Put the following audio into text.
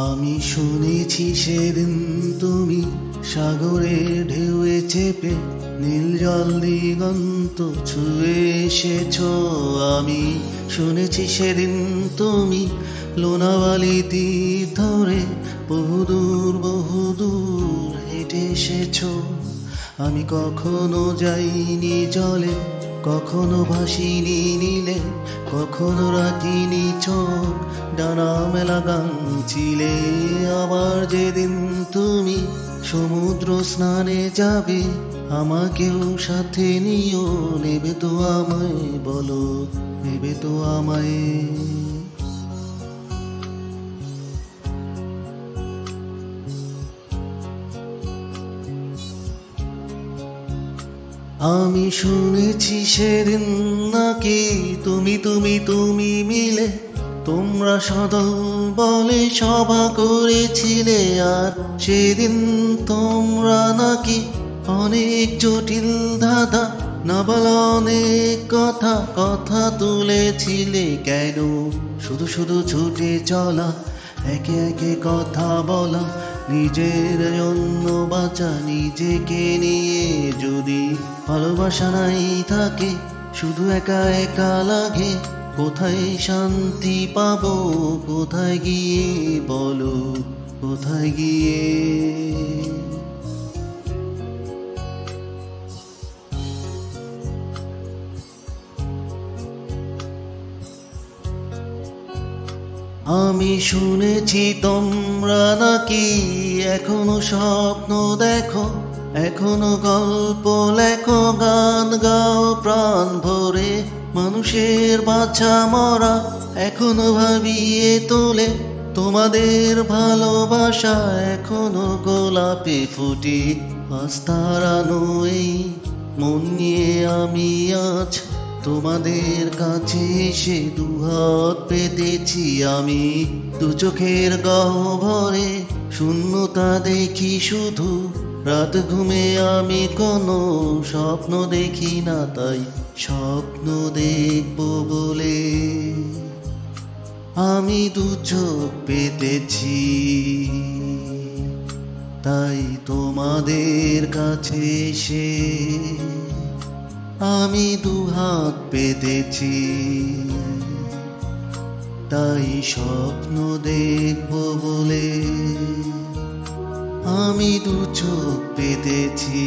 আমি শুনেছি সেদিন তুমি সাগরে ঢেউয়ে চেপে নীল জল দিগন্ত ছুঁয়ে এসেছ। আমি শুনেছি সেদিন তুমি লোনাওয়ালি তীর ধরে বহুদূর হেঁটে এসেছ। আমি কখনো যাইনি জলে, কখনো ভাসিনি নীলে, কখনো রাখিনি চোখ ডানা মেলা গান ছিলে। আবার যেদিন তুমি সমুদ্র স্নানে যাবে, আমাকেও সাথে নিও, নেবে তো আমায়, বলো নেবে তো আমায়। আমি শুনেছি সেদিন নাকি তুমি মিলে তোমরা সদল বলে সভা করেছিলে। আর সেদিন তোমরা নাকি অনেক জটিল ধাঁধা না বলা অনেক কথা তুলেছিলে। কেন শুধু শুধু ছুটে চলা, একে একে কথা বলা, নিজের জন্য বাঁচা, নিজেকে নিয়ে যদি ভালোবাসা নাই থাকে, শুধু একা একা লাগে। কোথায় শান্তি পাবো, কোথায় গিয়ে, বলো কোথায় গিয়ে। আমি শুনেছি তোমরা নাকি এখনো স্বপ্ন দেখো, এখনো গল্প লেখো, গান গাও প্রাণ ভরে। মানুষের বাঁচা মরা এখনো ভাবিয়ে তোলে, তোমাদের ভালোবাসা এখনো গোলাপে ফুটে। আজ তারানো এই মন নিয়ে আমি আজ তোমাদের কাছে এসে দুহাত পেতেছি আমি। দু চোখের গহ্বরে শূন্যতা দেখি শুধু, রাত ঘুমে আমি কোনো স্বপ্ন দেখি না, তাই স্বপ্ন দেখব বলে আমি দু চোখ পেতেছি। তাই তোমাদের কাছে এসে আমি দুহাত পেতেছি, তাই স্বপ্ন দেখব বলে আমি দু চোখ পেতেছি।